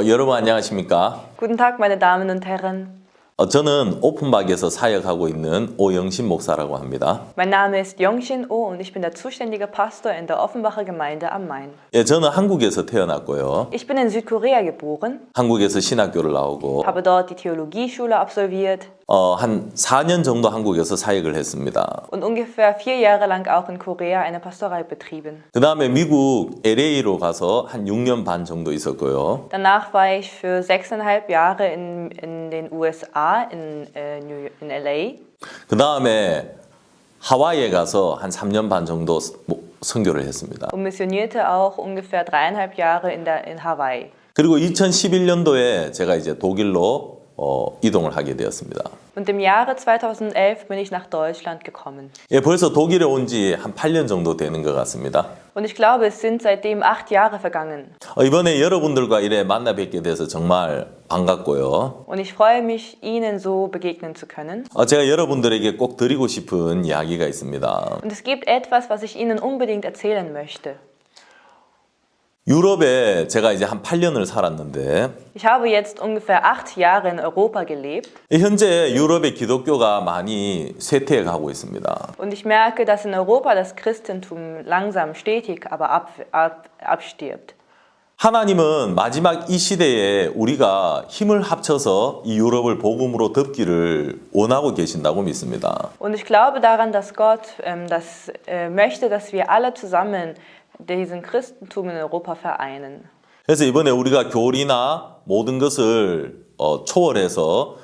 여러분 안녕하십니까? Guten Tag, meine Damen und Herren. 저는 오픈박에서 사역하고 있는 오영신 목사라고 합니다. Mein Name ist Yongshin Oh und ich bin der zuständige Pastor in der Offenbacher Gemeinde am Main. 저는 한국에서 태어났고요. Ich bin in Südkorea geboren, 한국에서 신학교를 나오고 habe dort die Theologieschule absolviert 한 4년 정도 한국에서 사역을 했습니다. und ungefähr 4 Jahre lang auch in Korea eine Pastoral betrieben. 그 다음에 미국 LA로 가서 한 6년 반 정도 있었고요. Danach war ich für 6,5 Jahre in den USA, in LA. 그 다음에 하와이에 가서 한 3년 반 정도 선교를 했습니다. Und missionierte auch ungefähr 3,5 Jahre in Hawaii. 그리고 2011년도에 제가 이제 독일로 이동을 하게 되었습니다. Und im Jahre 2011 bin ich nach Deutschland gekommen. 벌써 독일에 온 지 한 8년 정도 되는 것 같습니다. Und ich glaube, es sind seitdem 8 Jahre vergangen. 이번에 여러분들과 이래 만나 뵙게 돼서 정말 반갑고요. Und ich freue mich, Ihnen so begegnen zu können. 제가 여러분들에게 꼭 드리고 싶은 이야기가 있습니다. Und es gibt etwas, was ich Ihnen unbedingt erzählen möchte. 유럽에 제가 이제 한 8년을 살았는데 Ich habe jetzt ungefähr 8 Jahre in Europa gelebt 현재 유럽의 기독교가 많이 쇠퇴해 가고 있습니다. und ich merke, dass in Europa das Christentum langsam stetig, aber abstirbt. 하나님은 마지막 이 시대에 우리가 힘을 합쳐서 이 유럽을 복음으로 덮기를 원하고 계신다고 믿습니다. Und ich glaube daran, dass Gott möchte, dass wir alle zusammen diesen Christentum in Europa vereinen. 그래서 이번에 우리가 교리나 모든 것을 초월해서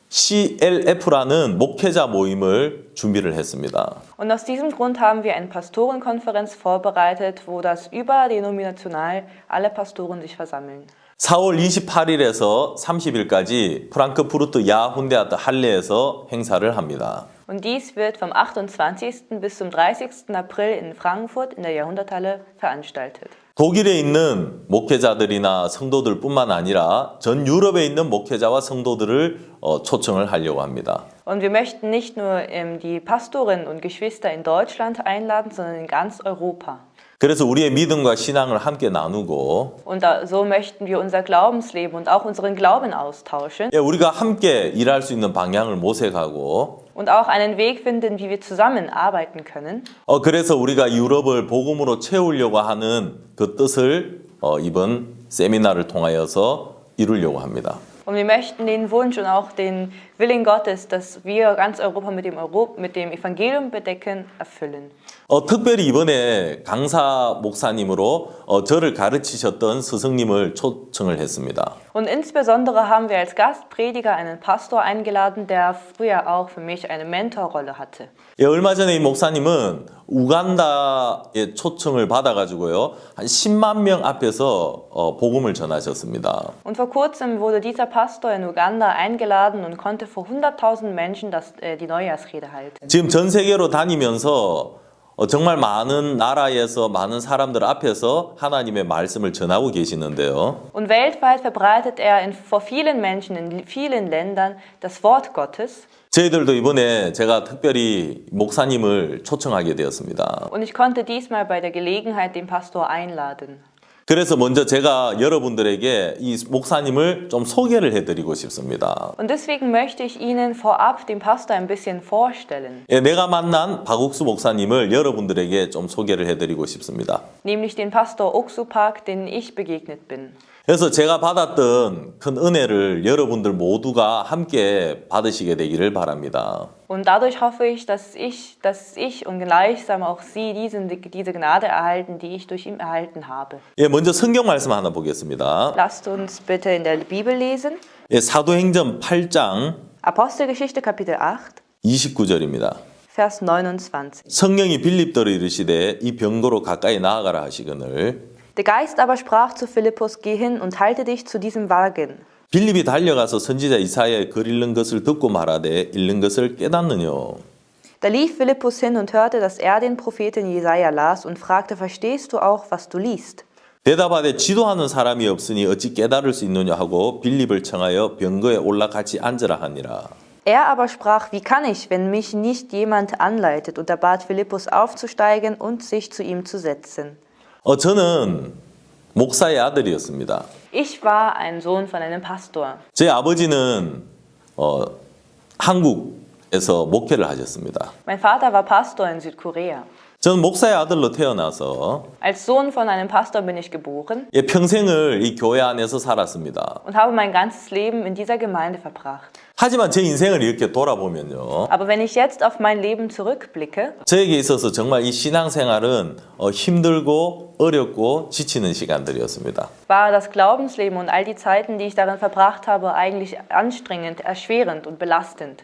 CLF라는 목회자 모임을 준비를 했습니다. Und aus diesem Grund haben wir eine Pastorenkonferenz vorbereitet, wo das überdenominational alle Pastoren sich versammeln. 4월 28일에서 30일까지 프랑크푸르트 야훈데아트 할레에서 행사를 합니다. Und dies wird vom 28. bis zum 30. April in Frankfurt in der Jahrhunderthalle veranstaltet. 독일에 있는 목회자들이나 성도들뿐만 아니라 전 유럽에 있는 목회자와 성도들을 초청을 하려고 합니다. Und wir möchten nicht nur die Pastorinnen und Geschwister in Deutschland einladen, sondern in ganz Europa. 그래서 우리의 믿음과 신앙을 함께 나누고 Und so möchten wir unser Glaubensleben und auch unseren Glauben austauschen 우리가 함께 일할 수 있는 방향을 모색하고 und auch einen Weg finden, wie wir zusammenarbeiten können. 그래서 우리가 유럽을 복음으로 채우려고 하는 그 뜻을 이번 세미나를 통하여서 이루려고 합니다. Und wir möchten den Wunsch und auch den Willen Gottes, dass wir ganz Europa mit dem Evangelium bedecken, erfüllen. 특별히 이번에 강사 목사님으로 저를 가르치셨던 스승님을 초청을 했습니다. Und insbesondere haben wir als Gastprediger einen Pastor eingeladen, der früher auch für mich eine Mentorrolle hatte. 얼마 전에 이 목사님은 우간다의 초청을 받아가지고요, 한 10만 명 앞에서 복음을 전하셨습니다. Und vor kurzem wurde dieser Pastor in Uganda eingeladen und konnte vor 100.000 Menschen die Neujahrsrede halten. 지금 전 세계로 다니면서 정말 많은 나라에서 많은 사람들 앞에서 하나님의 말씀을 전하고 계시는데요. Und weltweit verbreitet vor vielen Menschen in vielen Ländern das Wort Gottes. 저희들도 이번에 제가 특별히 목사님을 초청하게 되었습니다. Und ich konnte diesmal bei der Gelegenheit den Pastor einladen. 그래서 먼저 제가 여러분들에게 이 목사님을 좀 소개를 해드리고 싶습니다. Und deswegen möchte ich Ihnen vorab den Pastor ein bisschen vorstellen. 내가 만난 박욱수 목사님을 여러분들에게 좀 소개를 해드리고 싶습니다. Nämlich den Pastor Oksu Park, den ich begegnet bin. 그래서 제가 받았던 큰 은혜를 여러분들 모두가 함께 받으시게 되기를 바랍니다. Und dadurch hoffe ich, dass ich und gleichsam auch Sie diese Gnade erhalten, die ich durch ihn erhalten habe. 먼저 성경 말씀 하나 보겠습니다. Lasst uns bitte in der Bibel lesen. 사도행전 8장 Apostelgeschichte Kapitel 8, 29절입니다. Vers 29. 성령이 빌립더로 이르시되 이 병거로 가까이 나아가라 하시거늘 Der Geist aber sprach zu Philippus, geh hin und halte dich zu diesem Wagen. 빌립이 달려가서 선지자 이사야의 글 읽는 것을 듣고 말하되 읽는 것을 깨닫느뇨. Da lief Philippus hin und hörte, dass den Propheten Jesaja las und fragte, verstehst du auch, was du liest? 대답하되 지도하는 사람이 없으니 어찌 깨달을 수 있느냐 하고 빌립을 청하여 병거에 올라 같이 앉으라 하니라. Er aber sprach, wie kann ich, wenn mich nicht jemand anleitet? Und er bat Philippus aufzusteigen und sich zu ihm zu setzen. 저는 목사의 아들이었습니다. Ich war ein Sohn von einem Pastor. 제 아버지는 한국에서 목회를 하셨습니다. Mein Vater war Pastor in Südkorea. 저는 목사의 아들로 태어나서 Als Sohn von einem Pastor bin ich geboren 평생을 이 교회 안에서 살았습니다. und habe mein ganzes Leben in dieser Gemeinde verbracht. 하지만 제 인생을 이렇게 돌아보면요. Aber wenn ich jetzt auf mein Leben zurückblicke, 저에게 있어서 정말 이 신앙생활은 힘들고 어렵고 지치는 시간들이었습니다. war das Glaubensleben und all die Zeiten, die ich darin verbracht habe, eigentlich anstrengend, erschwerend und belastend.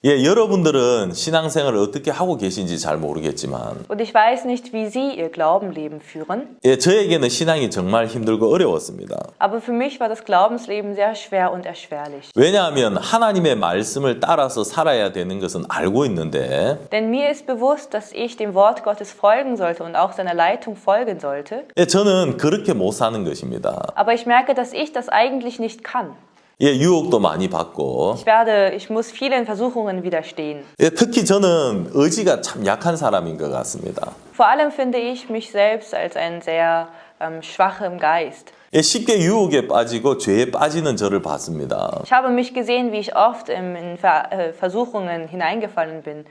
예, 여러분들은 신앙생활을 어떻게 하고 계신지 잘 모르겠지만 Und ich weiß nicht, wie Sie Ihr Glaubenleben führen, 예, 저에게는 신앙이 정말 힘들고 어려웠습니다. aber für mich war das Glaubensleben sehr schwer und erschwerlich. 왜냐하면 하나님의 말씀을 따라서 살아야 되는 것은 알고 있는데 Denn mir ist bewusst, dass ich dem Wort Gottes folgen sollte und auch seiner Leitung folgen sollte, 예, 저는 그렇게 못 사는 것입니다. aber ich merke, dass ich das eigentlich nicht kann. 예, 유혹도 많이 받고 Ich muss vielen Versuchungen widerstehen. 예, 특히 저는 의지가 참 약한 사람인 것 같습니다. Vor allem finde ich mich selbst als ein sehr schwach im Geist. 예, 쉽게 유혹에 빠지고 죄에 빠지는 저를 봤습니다. Ich habe mich gesehen, wie ich oft in Versuchungen hineingefallen bin.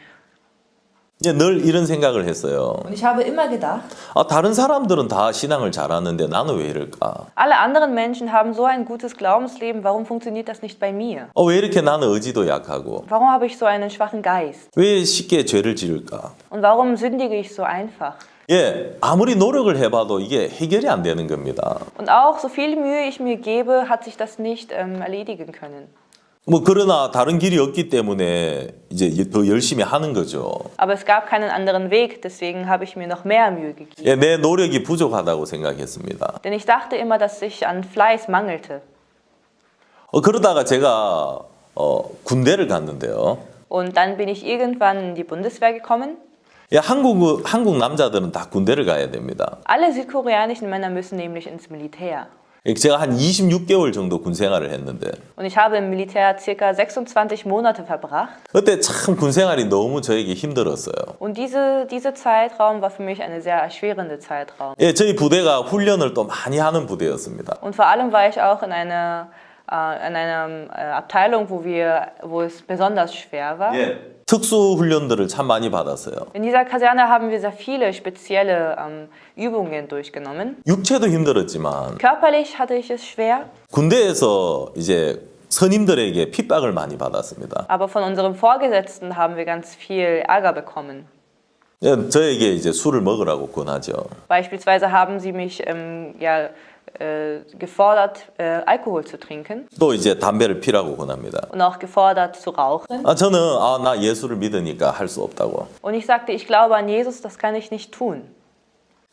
예, 늘 이런 생각을 했어요. Und ich habe immer gedacht, 다른 사람들은 다 신앙을 잘하는데 나는 왜 이럴까? alle anderen Menschen haben so ein gutes Glaubensleben, warum funktioniert das nicht bei mir? 왜 이렇게 나는 의지도 약하고 Warum habe ich so einen schwachen Geist? 왜 쉽게 죄를 지을까? Und warum sündige ich so einfach? 예, 아무리 노력을 해봐도 이게 해결이 안 되는 겁니다. Und auch so viel Mühe ich mir gebe, hat sich das nicht erledigen können. 그러나 다른 길이 없기 때문에 이제 더 열심히 하는 거죠. Aber es gab keinen anderen Weg, deswegen habe ich mir noch mehr Mühe gegeben. 예, 내 노력이 부족하다고 생각했습니다. Denn ich dachte immer, dass ich an Fleiß mangelte. 그러다가 제가 군대를 갔는데요. Und dann bin ich irgendwann in die Bundeswehr gekommen. 예, 한국 남자들은 다 군대를 가야 됩니다. Alle südkoreanischen Männer müssen nämlich ins Militär. 제가 한 26개월 정도 군 생활을 했는데 Und ich habe im Militär ca. 26 Monate verbracht. 그때 참 군 생활이 너무 저에게 힘들었어요. Und dieser Zeitraum war für mich eine sehr erschwerende Zeitraum. 예, 저희 부대가 훈련을 또 많이 하는 부대였습니다. Und vor allem war ich auch in einer Abteilung, wo es besonders schwer war. 예. 특수 훈련들을 참 많이 받았어요. In dieser Kaserne haben wir sehr viele spezielle Übungen durchgenommen. 육체도 힘들었지만 Körperlich hatte ich es schwer, 군대에서 이제 선임들에게 핍박을 많이 받았습니다. aber von unserem Vorgesetzten haben wir ganz viel Ärger bekommen. 예, 저에게 이제 술을 먹으라고 권하죠. Beispielsweise haben sie mich gefordert, Alkohol zu trinken 또 이제 담배를 피라고 권합니다. und auch gefordert zu rauchen. 저는 나 예수를 믿으니까 할 수 없다고. Und ich sagte, ich glaube an Jesus, das kann ich nicht tun.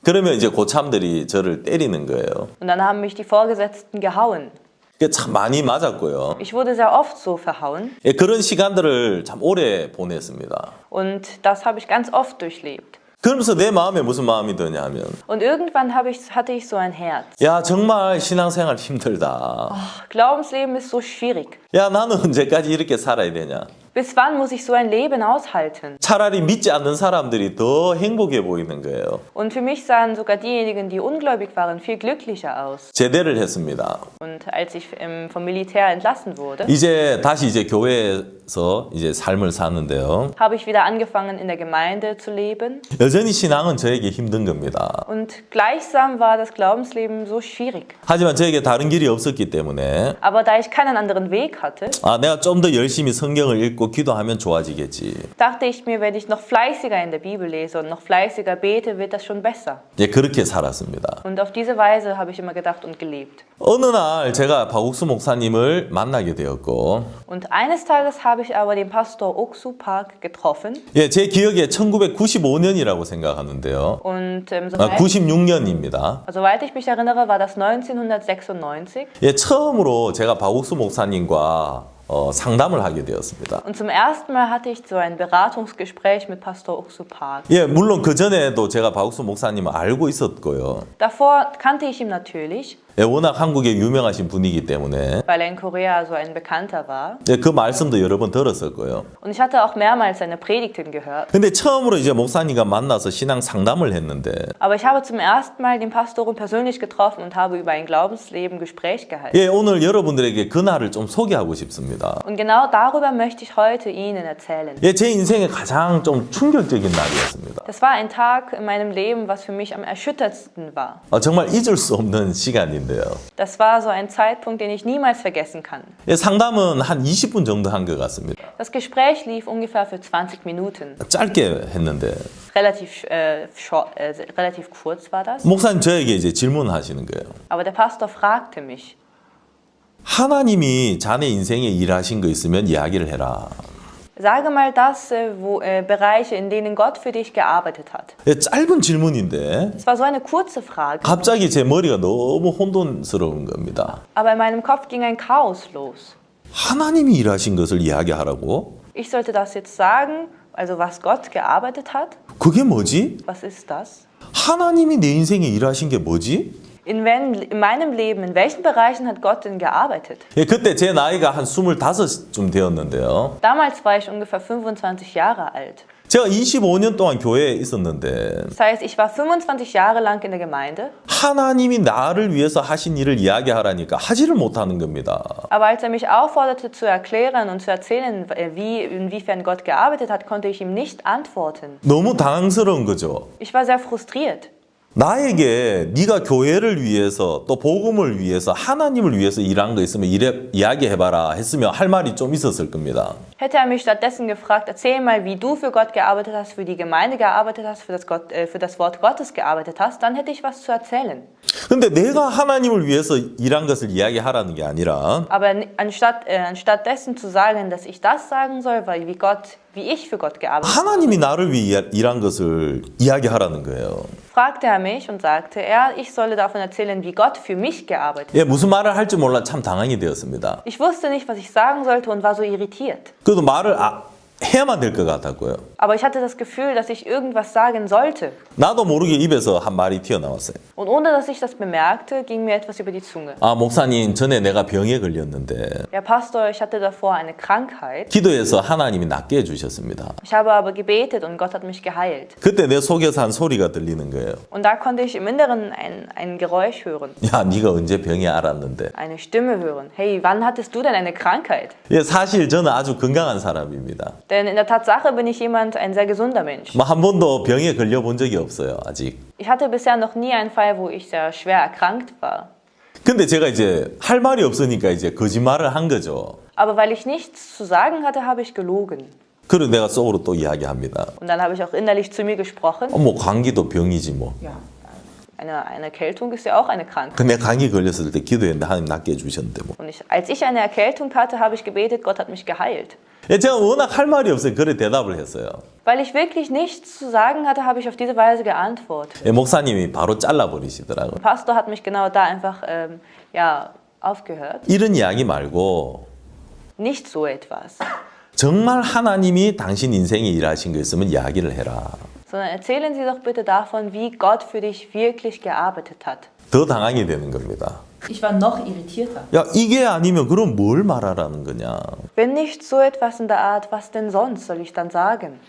그러면 이제 고참들이 저를 때리는 거예요. Und dann haben mich die Vorgesetzten gehauen. 그게 참 많이 맞았고요. Ich wurde sehr oft so verhauen 예, 그런 시간들을 참 오래 보냈습니다. und das habe ich ganz oft durchlebt. 그러면서 내 마음에 무슨 마음이 드냐 하면 Und irgendwann hatte ich so ein Herz. 야, 정말 신앙생활 힘들다. Glaubensleben ist so schwierig. 야, 나는 언제까지 이렇게 살아야 되냐. Bis wann muss ich so ein Leben aushalten? 차라리 믿지 않는 사람들이 더 행복해 보이는 거예요. Und für mich sahen sogar diejenigen, die ungläubig waren, viel glücklicher aus. 제대를 했습니다. Und als ich vom Militär entlassen wurde, 이제 다시 교회에서 삶을 사는데요. habe ich wieder angefangen, in der Gemeinde zu leben. 여전히 신앙은 저에게 힘든 겁니다. Und gleichsam war das Glaubensleben so schwierig. 하지만 저에게 다른 길이 없었기 때문에 Aber da ich keinen anderen Weg hatte, 내가 좀 더 열심히 성경을 읽고 기도하면 좋아지겠지. dachte ich mir, wenn ich noch fleißiger in der Bibel lese und noch fleißiger bete, wird das schon besser. 예, 그렇게 살았습니다. Und auf diese Weise habe ich immer gedacht und gelebt. 어느 날 제가 박옥수 목사님을 만나게 되었고 Und eines Tages habe ich aber den Pastor Oksu Park getroffen. 예, 제 기억에 1995년이라고 생각하는데요. Und 아, 96년입니다. soweit ich mich erinnere, war das 1996. 예, 처음으로 제가 박옥수 목사님과 상담을 하게 되었습니다. Und zum ersten Mal hatte ich so ein Beratungsgespräch mit Pastor Oksu Park. 예, 물론 그 전에도 제가 박옥수 목사님을 알고 있었고요. Davor kannte ich ihn natürlich. 예, 워낙 한국에 유명하신 분이기 때문에 weil er in Korea so ein Bekannter war. 예, 그 말씀도 여러 번 들었을 거예요. Und ich hatte auch mehrmals seine Predigten gehört. 근데 처음으로 이제 목사님과 만나서 신앙 상담을 했는데 Aber ich habe zum ersten Mal den Pastoren persönlich getroffen und habe über ein Glaubensleben Gespräch gehalten. 예, 오늘 여러분들에게 그 날을 좀 소개하고 싶습니다. Und genau darüber möchte ich heute Ihnen erzählen. 예, 제 인생의 가장 좀 충격적인 날이었습니다. Das war ein Tag in meinem Leben, was für mich am erschütterndsten war. 정말 잊을 수 없는 시간인데요. Das war so ein Zeitpunkt, den ich niemals vergessen kann. 예, 상담은 한 20분 정도 한 것 같습니다. Das Gespräch lief ungefähr für 20 Minuten. 짧게 했는데 Relativ kurz war das. 목사님 저에게 이제 질문하시는 거예요. Aber der Pastor fragte mich, 하나님이 자네 인생에 일하신 거 있으면 이야기를 해라. sage mal das, Bereiche, in denen Gott für dich gearbeitet hat. 예, 짧은 질문인데 Es war so eine kurze Frage, 갑자기 제 머리가 너무 혼돈스러운 겁니다. aber in meinem Kopf ging ein Chaos los. 하나님이 일하신 것을 이야기하라고? Ich sollte das jetzt sagen, also was Gott gearbeitet hat? 그게 뭐지? Was ist das? 하나님이 내 인생에 일하신 게 뭐지? In meinem Leben, in welchen Bereichen hat Gott denn gearbeitet? 예, 그때 제 나이가 한 25쯤 되었는데요. Damals war ich ungefähr 25 Jahre alt. 제가 25년 동안 교회에 있었는데 Das heißt, ich war 25 Jahre lang in der Gemeinde, 하나님이 나를 위해서 하신 일을 이야기하라니까 하지를 못하는 겁니다. aber als er mich aufforderte zu erklären und zu erzählen, inwiefern Gott gearbeitet hat, konnte ich ihm nicht antworten. 너무 당황스러운 거죠. Ich war sehr frustriert. 나에게 네가 교회를 위해서 또 복음을 위해서 하나님을 위해서 일한 거 있으면 이야기해봐라 했으면 할 말이 좀 있었을 겁니다. Hätte er mich stattdessen gefragt, erzähl mal, wie du für Gott gearbeitet hast, für die Gemeinde gearbeitet hast, für das Wort Gottes gearbeitet hast, dann hätte ich was zu erzählen. 근데 내가 하나님을 위해서 일한 것을 이야기하라는 게 아니라 Aber anstatt dessen zu sagen, dass ich das sagen soll, wie ich für Gott gearbeitet habe, 하나님이 나를 위해 일한 것을 이야기하라는 거예요. fragte er mich und sagte er, ich solle davon erzählen, wie Gott für mich gearbeitet hat. 예, 무슨 말을 할지 몰라 참 당황이 되었습니다. Ich wusste nicht, was ich sagen sollte und war so irritiert. 그래도 말을 해야만 될 것 같았고요. Aber ich hatte das Gefühl, dass ich irgendwas sagen sollte. 나도 모르게 입에서 한 말이 튀어나왔어요. Und ohne dass ich das bemerkte, ging mir etwas über die Zunge. 목사님, 전에 내가 병에 걸렸는데 Ja, Pastor, ich hatte davor eine Krankheit. 기도해서 하나님이 낫게 해주셨습니다. Ich habe aber gebetet und Gott hat mich geheilt. 그때 내 속에서 한 소리가 들리는 거예요. Und da konnte ich im Inneren ein Geräusch hören, 야, 네가 언제 병이 알았는데? eine Stimme hören. Hey, wann hattest du denn eine Krankheit? 예, 사실 저는 아주 건강한 사람입니다. Denn in der Tatsache bin ich ein sehr gesunder Mensch. 한 번도 병에 걸려본 적이 없어요, 아직. Ich hatte bisher noch nie einen Fall, wo ich sehr schwer erkrankt war. 근데 제가 이제 할 말이 없으니까 이제 거짓말을 한 거죠. Aber weil ich nichts zu sagen hatte, habe ich gelogen. 그리고 내가 속으로 또 이야기합니다. Und dann habe ich auch innerlich zu mir gesprochen. 뭐 감기도 병이지 뭐. Ja, eine Erkältung ist ja auch eine Krankheit. 근데 감기 걸렸을 때 기도했는데 하나님 낫게 해주셨는데 뭐. Und als ich eine Erkältung hatte, habe ich gebetet, Gott hat mich geheilt. 예, 제가 워낙 할 말이 없어요. 그래 대답을 했어요. Weil ich wirklich nichts zu sagen hatte, habe ich auf diese Weise geantwortet. 예, 목사님이 바로 잘라버리시더라고요. Der Pastor hat mich genau da einfach aufgehört. 이런 이야기 말고 Nicht so etwas. 정말 하나님이 당신 인생에 일하신 거 있으면 이야기를 해라. Sondern erzählen Sie doch bitte davon, wie Gott für dich wirklich gearbeitet hat. 더 당황이 되는 겁니다. Ich war noch irritierter. 야, 이게 아니면 그럼 뭘 말하라는 거냐. Wenn nicht so etwas in der Art, was denn sonst soll ich dann sagen?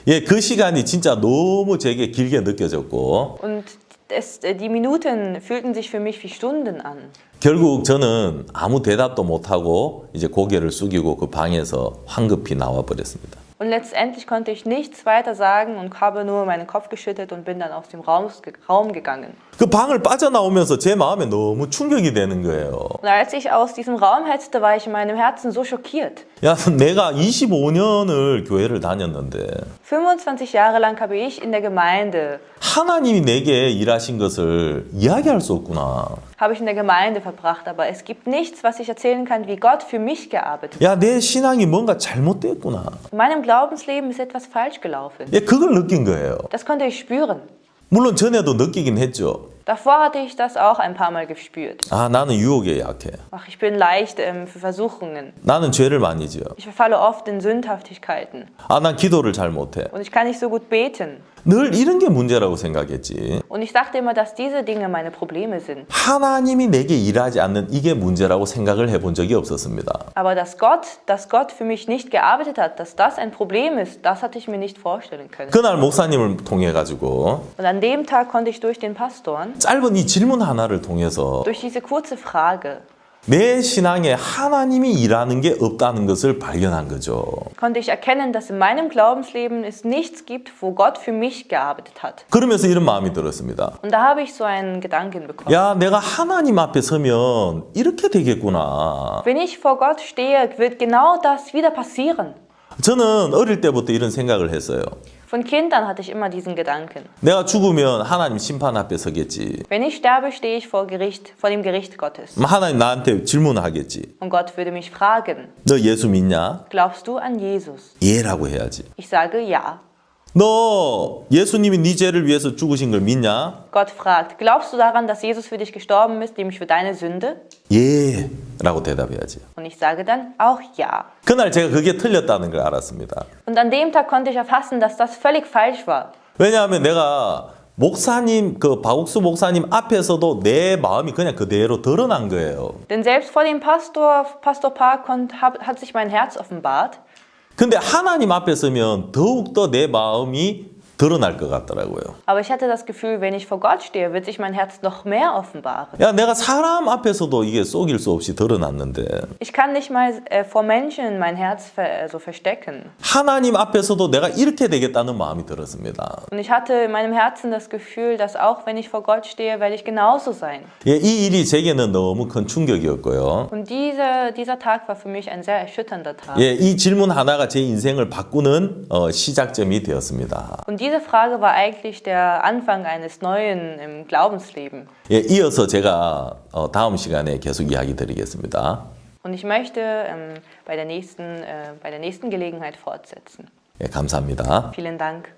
예, 그 시간이 진짜 너무 제게 길게 느껴졌고 Und die Minuten fühlten sich für mich wie Stunden an. 결국 저는 아무 대답도 못하고 이제 고개를 숙이고 그 방에서 황급히 나와 버렸습니다. Und letztendlich konnte ich nichts weiter sagen und habe nur meinen Kopf geschüttelt und bin dann aus dem Raum gegangen. 그 방을 빠져나오면서 제 마음에 너무 충격이 되는 거예요. Und als ich aus diesem Raum hetzte, war ich in meinem Herzen so schockiert. 야, 내가 25년을 교회를 다녔는데 25 Jahre lang habe ich in der Gemeinde, 하나님이 내게 일하신 것을 이야기할 수 없구나. habe ich in der Gemeinde verbracht, aber es gibt nichts, was ich erzählen kann, wie Gott für mich gearbeitet hat. 야, 내 신앙이 뭔가 잘못됐구나. In meinem Glaubensleben ist etwas falsch gelaufen. 예, 그걸 느낀 거예요. Das konnte ich spüren. 물론 전에도 느끼긴 했죠. Davor hatte ich das auch ein paar Mal gespürt. 나는 유혹에 약해. Ach, ich bin leicht für Versuchungen. 나는 죄를 많이 지어. Ich verfalle oft in Sündhaftigkeiten. 난 기도를 잘 못해. Und ich kann nicht so gut beten. 늘 이런 게 문제라고 생각했지. Und ich dachte immer, dass diese Dinge meine Probleme sind. 하나님이 내게 일하지 않는 이게 문제라고 생각을 해본 적이 없었습니다. Aber dass Gott für mich nicht gearbeitet hat, dass das ein Problem ist, das hatte ich mir nicht vorstellen können. 그날 목사님을 통해 가지고 Und an dem Tag konnte ich durch den Pastor, 짧은 이 질문 하나를 통해서 durch diese kurze Frage, 내 신앙에 하나님이 일하는 게 없다는 것을 발견한 거죠. konnte ich erkennen, dass in meinem Glaubensleben es nichts gibt, wo Gott für mich gearbeitet hat. 그러면서 이런 마음이 들었습니다. Und da habe ich so einen Gedanken bekommen. 야, 내가 하나님 앞에 서면 이렇게 되겠구나. Wenn ich vor Gott stehe, wird genau das wieder passieren. 저는 어릴 때부터 이런 생각을 했어요. Von Kind an hatte ich immer diesen Gedanken. 내가 죽으면 하나님 심판 앞에 서겠지. Wenn ich sterbe, stehe ich vor dem Gericht Gottes. 하나님 나한테 질문하겠지. Und Gott würde mich fragen, 너 예수 믿냐? glaubst du an Jesus? 예라고 해야지. Ich sage ja. 너 예수님이 네 죄를 위해서 죽으신 걸 믿냐? Gott fragt, glaubst du daran, dass Jesus für dich gestorben ist, nämlich für deine Sünde? 예 라고 대답해야지. Und ich sage dann auch ja. 그날 제가 그게 틀렸다는 걸 알았습니다. Und an dem Tag konnte ich erfassen, dass das völlig falsch war. 왜냐하면 내가 목사님, 박옥수 목사님 앞에서도 내 마음이 그냥 그대로 드러난 거예요. Denn selbst vor dem Pastor Park hat sich mein Herz offenbart. 근데 하나님 앞에 서면 더욱더 내 마음이 드러날 것 같더라고요. Aber ich hatte das Gefühl, wenn ich vor Gott stehe, wird sich mein Herz noch mehr offenbaren. 야, 내가 사람 앞에서도 이게 속일 수 없이 드러났는데 Ich kann nicht mal vor Menschen mein Herz so verstecken. 하나님 앞에서도 내가 이렇게 되겠다는 마음이 들었습니다. Und ich hatte in meinem Herzen das Gefühl, dass auch wenn ich vor Gott stehe, werde ich genauso sein. 예, 이 일이 제게는 너무 큰 충격이었고요. Und dieser Tag war für mich ein sehr erschütternder Tag. 예, 이 질문 하나가 제 인생을 바꾸는 시작점이 되었습니다. Und diese Frage war eigentlich der Anfang eines neuen im Glaubensleben. 예, 이어서 제가 다음 시간에 계속 이야기 드리겠습니다. Und ich möchte bei der nächsten Gelegenheit fortsetzen. 예, 감사합니다. Vielen Dank.